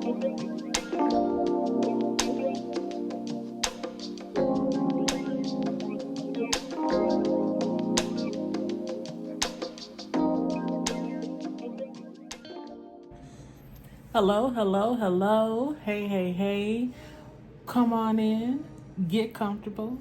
Hello, hello, hello. Hey, hey, hey. Come on in. Get comfortable.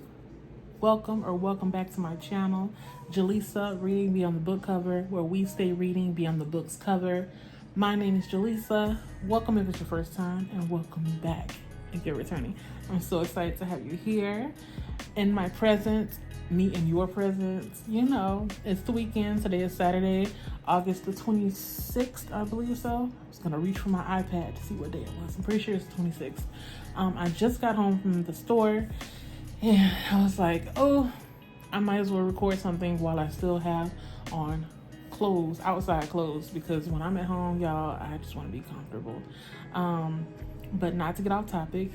Welcome back to my channel, Jaleesa, Reading Beyond the Book Cover, where we stay reading beyond the book's cover. My name is Jaleesa. Welcome if it's your first time, and welcome back if you're returning. I'm so excited to have you here. In my presence, me in your presence. You know, it's the weekend. Today is Saturday, August the 26th, I believe so. I was gonna reach for my iPad to see what day it was. I'm pretty sure it's 26th. I just got home from the store and I was like, oh, I might as well record something while I still have on clothes, outside clothes, because when I'm at home, y'all, I just want to be comfortable. But not to get off topic,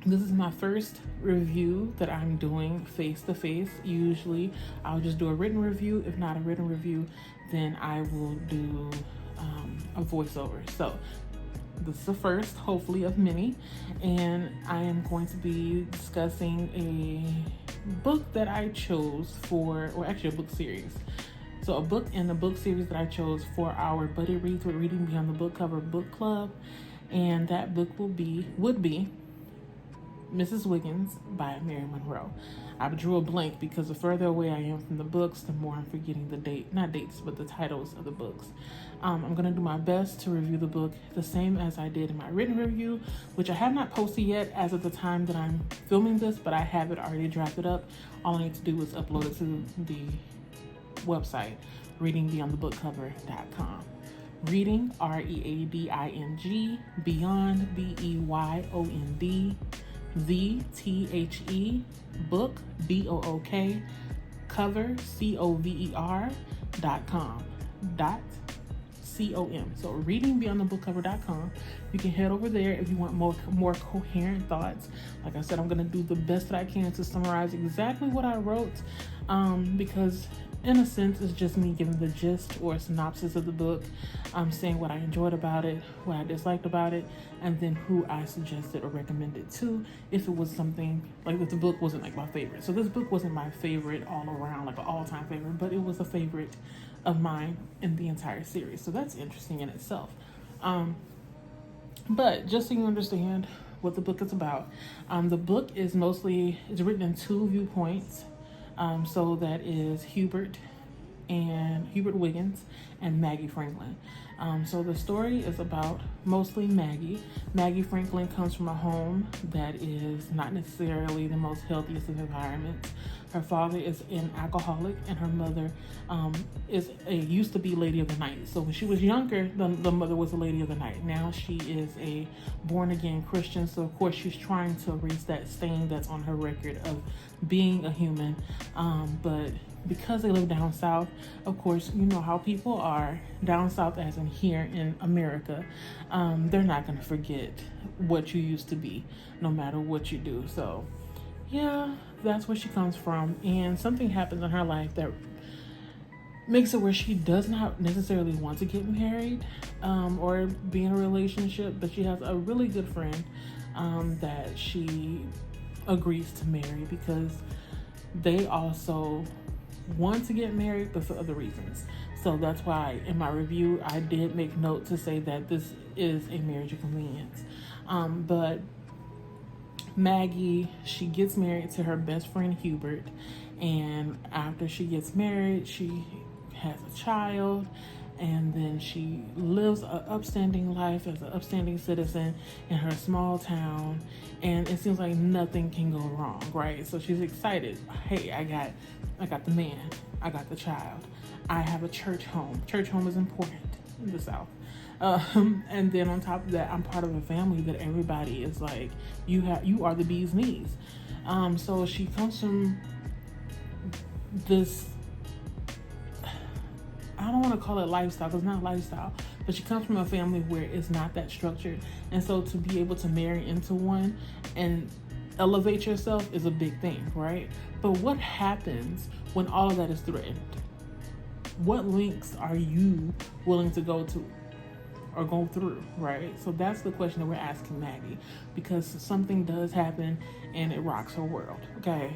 this is my first review that I'm doing face-to-face. Usually I'll just do a written review. If not a written review, then I will do a voiceover. So this is the first, hopefully, of many, and I am going to be discussing a book that I chose for, or actually a book series. So a book in the book series that I chose for our Buddy Reads with Reading Beyond the Book Cover book club, and that book would be Mrs. Wiggins by Mary Monroe. I drew a blank because the further away I am from the books, the more I'm forgetting the titles of the books. I'm going to do my best to review the book the same as I did in my written review, which I have not posted yet as of the time that I'm filming this, but I have it already drafted up. All I need to do is upload it to the website, readingbeyondthebookcover.com. Reading, R-E-A-D-I-N-G, beyond, B-E-Y-O-N-D, the book, B-O-O-K, cover, C-O-V-E-R.com, .com. So readingbeyondthebookcover.com. You can head over there if you want more coherent thoughts. Like I said, I'm going to do the best that I can to summarize exactly what I wrote, because in a sense, it's just me giving the gist or a synopsis of the book. I'm saying what I enjoyed about it, what I disliked about it, and then who I suggested or recommended to if it was something, like if the book wasn't like my favorite. So this book wasn't my favorite all around, like an all-time favorite, but it was a favorite of mine in the entire series. So that's interesting in itself. But just so you understand what the book is about, the book is written in two viewpoints. So that is Hubert Wiggins and Maggie Franklin. So the story is about mostly Maggie. Maggie Franklin comes from a home that is not necessarily the most healthiest of environments. Her father is an alcoholic, and her mother used to be Lady of the Night. So when she was younger, the mother was a Lady of the Night. Now she is a born-again Christian, so of course she's trying to erase that stain that's on her record of being a human. But because they live down south, of course, you know how people are down south, as in here in America. They're not going to forget what you used to be, no matter what you do. So yeah, that's where she comes from, and something happens in her life that makes it where she does not necessarily want to get married or be in a relationship, but she has a really good friend that she agrees to marry because they also want to get married, but for other reasons. So that's why in my review I did make note to say that this is a marriage of convenience. But Maggie, she gets married to her best friend Hubert, and after she gets married, she has a child, and then she lives an upstanding life as an upstanding citizen in her small town, and it seems like nothing can go wrong, right? So she's excited. Hey, I got the man, I got the child, I have a church home. Church home is important in the South. And then on top of that, I'm part of a family that everybody is like, you are the bee's knees. So she comes from this, I don't want to call it lifestyle, because it's not lifestyle, but she comes from a family where it's not that structured. And so to be able to marry into one and elevate yourself is a big thing, right? But what happens when all of that is threatened? What lengths are you willing to go to? or go through, right? So that's the question that we're asking Maggie, because something does happen and it rocks her world, okay?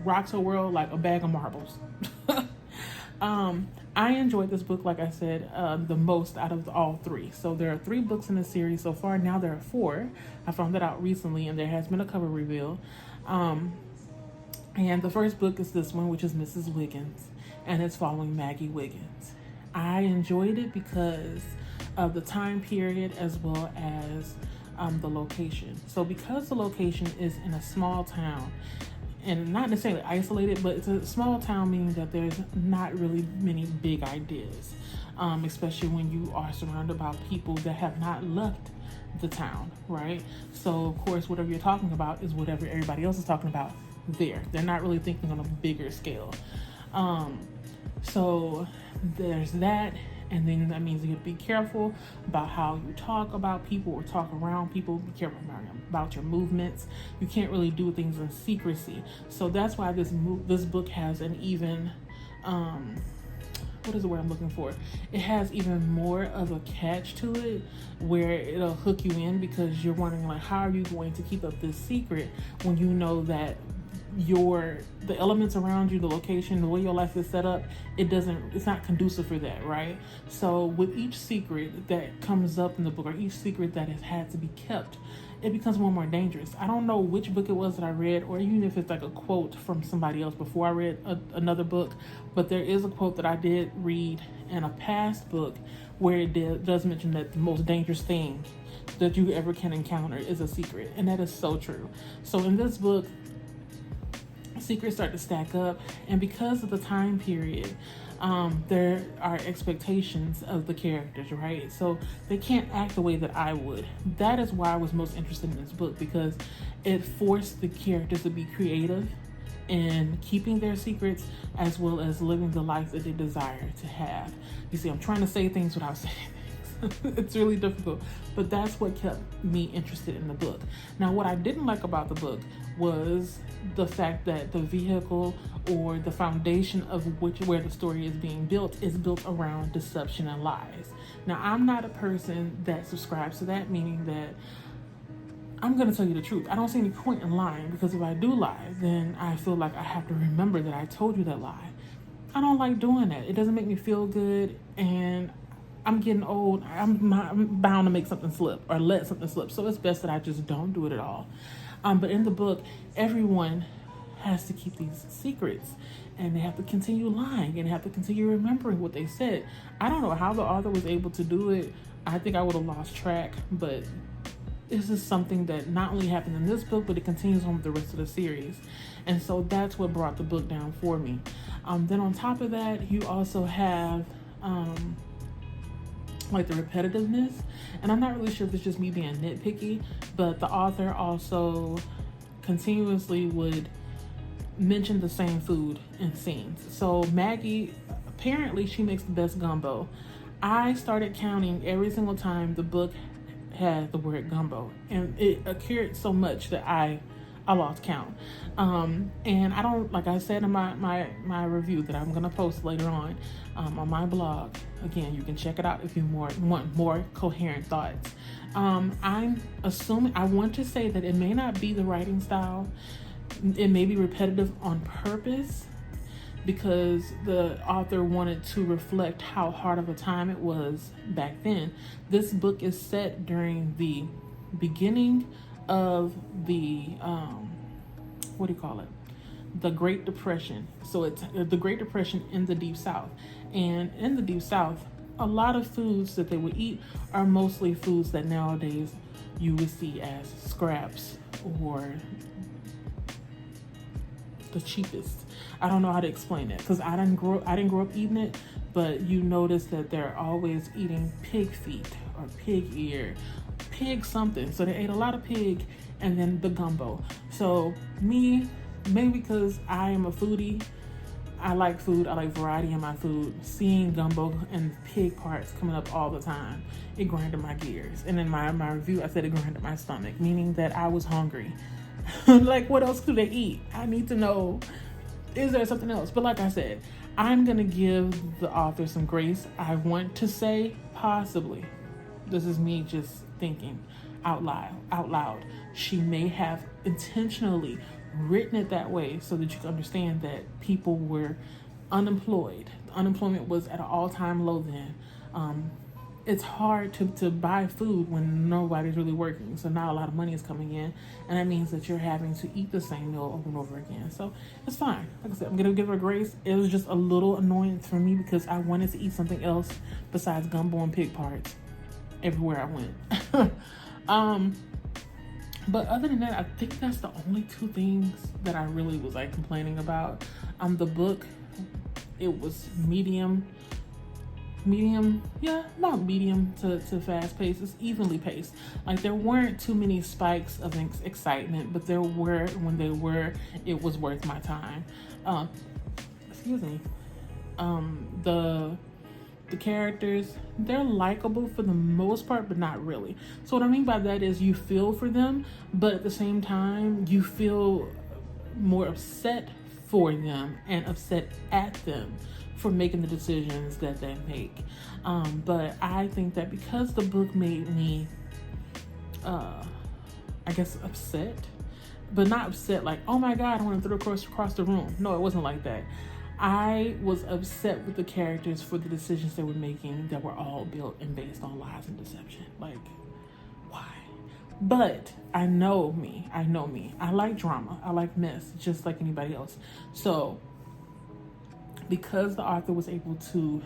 Rocks her world like a bag of marbles. I enjoyed this book, like I said, the most out of all three. So there are 3 books in the series so far. Now there are 4. I found that out recently, and there has been a cover reveal. And the first book is this one, which is Mrs. Wiggins, and it's following Maggie Wiggins. I enjoyed it because of the time period as well as the location. So because the location is in a small town, and not necessarily isolated, but it's a small town, meaning that there's not really many big ideas, especially when you are surrounded by people that have not left the town, right? So of course, whatever you're talking about is whatever everybody else is talking about there. They're not really thinking on a bigger scale. So there's that. And then that means you have to be careful about how you talk about people or talk around people. Be careful about your movements. You can't really do things in secrecy. So that's why this book has an even, what is the word I'm looking for? It has even more of a catch to it, where it'll hook you in, because you're wondering, like, how are you going to keep up this secret when you know that the elements around you, the location, the way your life is set up, it's not conducive for that, right? So with each secret that comes up in the book, or each secret that has had to be kept, it becomes more and more dangerous. I don't know which book it was that I read, or even if it's like a quote from somebody else before I read another book, but there is a quote that I did read in a past book where it does mention that the most dangerous thing that you ever can encounter is a secret, and that is so true. So in this book, secrets start to stack up, and because of the time period, there are expectations of the characters, right? So they can't act the way that I would. That is why I was most interested in this book, because it forced the characters to be creative in keeping their secrets as well as living the life that they desire to have. You see, I'm trying to say things without saying things. It's really difficult, but that's what kept me interested in the book. Now, what I didn't like about the book was the fact that the vehicle or the foundation of where the story is built around deception and lies. Now, I'm not a person that subscribes to that, meaning that I'm going to tell you the truth. I don't see any point in lying, because if I do lie, then I feel like I have to remember that I told you that lie. I don't like doing that. It doesn't make me feel good, and I'm getting old. I'm bound to make something slip or let something slip. So it's best that I just don't do it at all. But in the book, everyone has to keep these secrets, and they have to continue lying, and have to continue remembering what they said. I don't know how the author was able to do it. I think I would have lost track, but this is something that not only happened in this book, but it continues on with the rest of the series. And so that's what brought the book down for me. Then on top of that, you also have like the repetitiveness, and I'm not really sure if it's just me being nitpicky, but the author also continuously would mention the same food in scenes. So Maggie, apparently she makes the best gumbo. I started counting every single time the book had the word gumbo, and it occurred so much that I lost count. And I don't, like I said in my review that I'm gonna post later on my blog. Again, you can check it out if you want more coherent thoughts. I'm assuming, I want to say that it may not be the writing style. It may be repetitive on purpose, because the author wanted to reflect how hard of a time it was back then. This book is set during the beginning of the, the Great Depression. So it's the Great Depression in the Deep South. And in the Deep South, a lot of foods that they would eat are mostly foods that nowadays you would see as scraps or the cheapest. I don't know how to explain it, because I didn't grow up eating it, but you notice that they're always eating pig feet or pig ear, pig something. So they ate a lot of pig, and then the gumbo. So me, maybe because I am a foodie, I like food, I like variety in my food. Seeing gumbo and pig parts coming up all the time, it grinded my gears. And in my review, I said it grinded my stomach, meaning that I was hungry. Like, what else do they eat? I need to know, is there something else? But like I said, I'm gonna give the author some grace. I want to say possibly, This is me just thinking out loud. She may have intentionally written it that way so that you can understand that people were unemployed. Unemployment was at an all-time low then. It's hard to buy food when nobody's really working. So now a lot of money is coming in, and that means that you're having to eat the same meal over and over again. So it's fine. Like I said, I'm going to give her grace. It was just a little annoying for me because I wanted to eat something else besides gumbo and pig parts everywhere I went. But other than that, I think that's the only two things that I really was like complaining about. The book, it was medium to fast paced. It's evenly paced. Like there weren't too many spikes of excitement, but there were, when they were, it was worth my time. Excuse me. The characters, they're likable for the most part, but not really. So what I mean by that is you feel for them, but at the same time, you feel more upset for them and upset at them for making the decisions that they make. But I think that because the book made me, I guess, upset, but not upset like, oh my God, I want to throw across the room. No, it wasn't like that. I was upset with the characters for the decisions they were making that were all built and based on lies and deception. Like, why? But I know me. I like drama. I like mess, just like anybody else. So, because the author was able to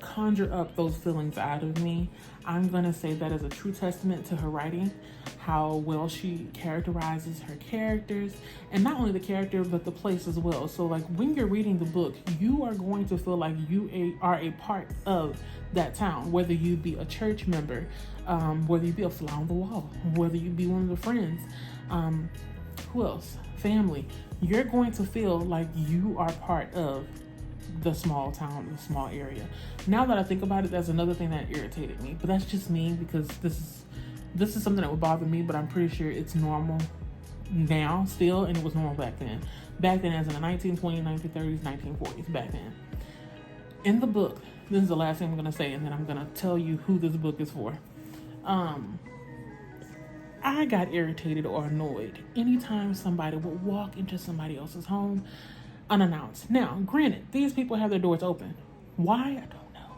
conjure up those feelings out of me, I'm going to say that is a true testament to her writing, how well she characterizes her characters, and not only the character, but the place as well. So like when you're reading the book, you are going to feel like you are a part of that town, whether you be a church member, whether you be a fly on the wall, whether you be one of the friends, who else? Family. You're going to feel like you are part of the small town, the small area. Now that I think about it, that's another thing that irritated me. But that's just me, because this is something that would bother me, but I'm pretty sure it's normal now still, and it was normal back then. Back then, as in the 1920s, 1930s, 1940s, back then. In the book, this is the last thing I'm going to say, and then I'm going to tell you who this book is for. I got irritated or annoyed anytime somebody would walk into somebody else's home unannounced. Now, granted, these people have their doors open. Why? I don't know.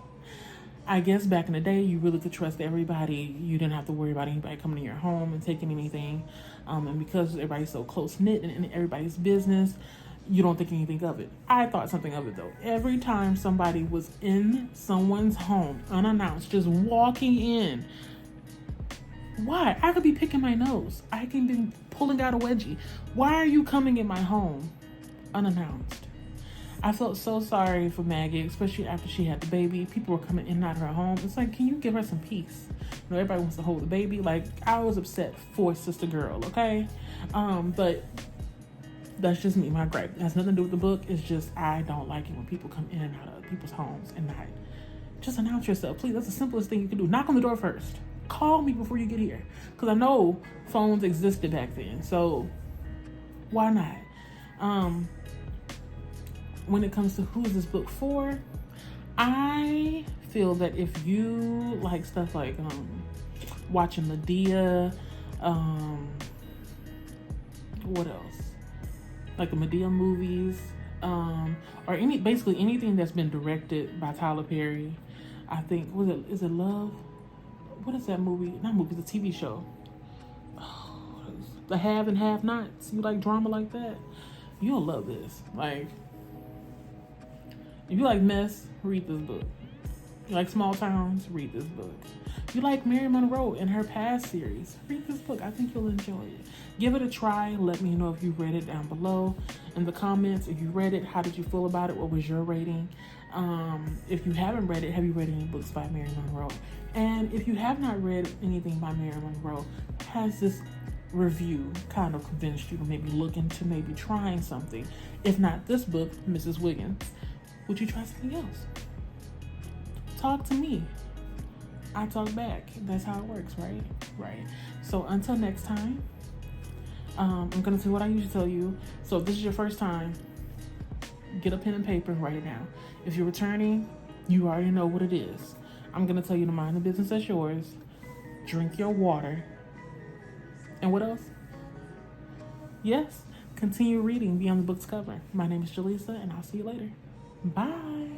I guess back in the day, you really could trust everybody. You didn't have to worry about anybody coming to your home and taking anything. And because everybody's so close-knit and in everybody's business, you don't think anything of it. I thought something of it, though. Every time somebody was in someone's home unannounced, just walking in, why? I could be picking my nose. I can be pulling out a wedgie. Why are you coming in my home unannounced? I felt so sorry for Maggie, especially after she had the baby. People were coming in and out of her home. It's like, can you give her some peace? You know, everybody wants to hold the baby. Like, I was upset for sister girl, okay? But that's just me, my gripe. It has nothing to do with the book. It's just, I don't like it when people come in and out of people's homes and not just announce yourself. Please, that's the simplest thing you can do. Knock on the door first. Call me before you get here. Because I know phones existed back then. So, why not? When it comes to who is this book for, I feel that if you like stuff like watching Medea, what else? Like the Medea movies, or basically anything that's been directed by Tyler Perry. I think, is it Love? What is that movie? Not movie, it's a TV show. Oh, The Have and Have Nots. You like drama like that? You'll love this. Like, if you like mess, read this book. You like small towns, read this book. If you like Mary Monroe and her past series, read this book. I think you'll enjoy it. Give it a try. Let me know if you read it down below in the comments. If you read it, how did you feel about it? What was your rating? If you haven't read it, have you read any books by Mary Monroe? And if you have not read anything by Mary Monroe, has this review kind of convinced you to maybe look into maybe trying something? If not this book, Mrs. Wiggins, would you try something else? Talk to me. I talk back. That's how it works, right? Right. So until next time, I'm going to tell you what I usually tell you. So if this is your first time, get a pen and paper and write it down. If you're returning, you already know what it is. I'm going to tell you to mind the business that's yours. Drink your water. And what else? Yes, continue reading beyond the book's cover. My name is Jaleesa, and I'll see you later. Bye.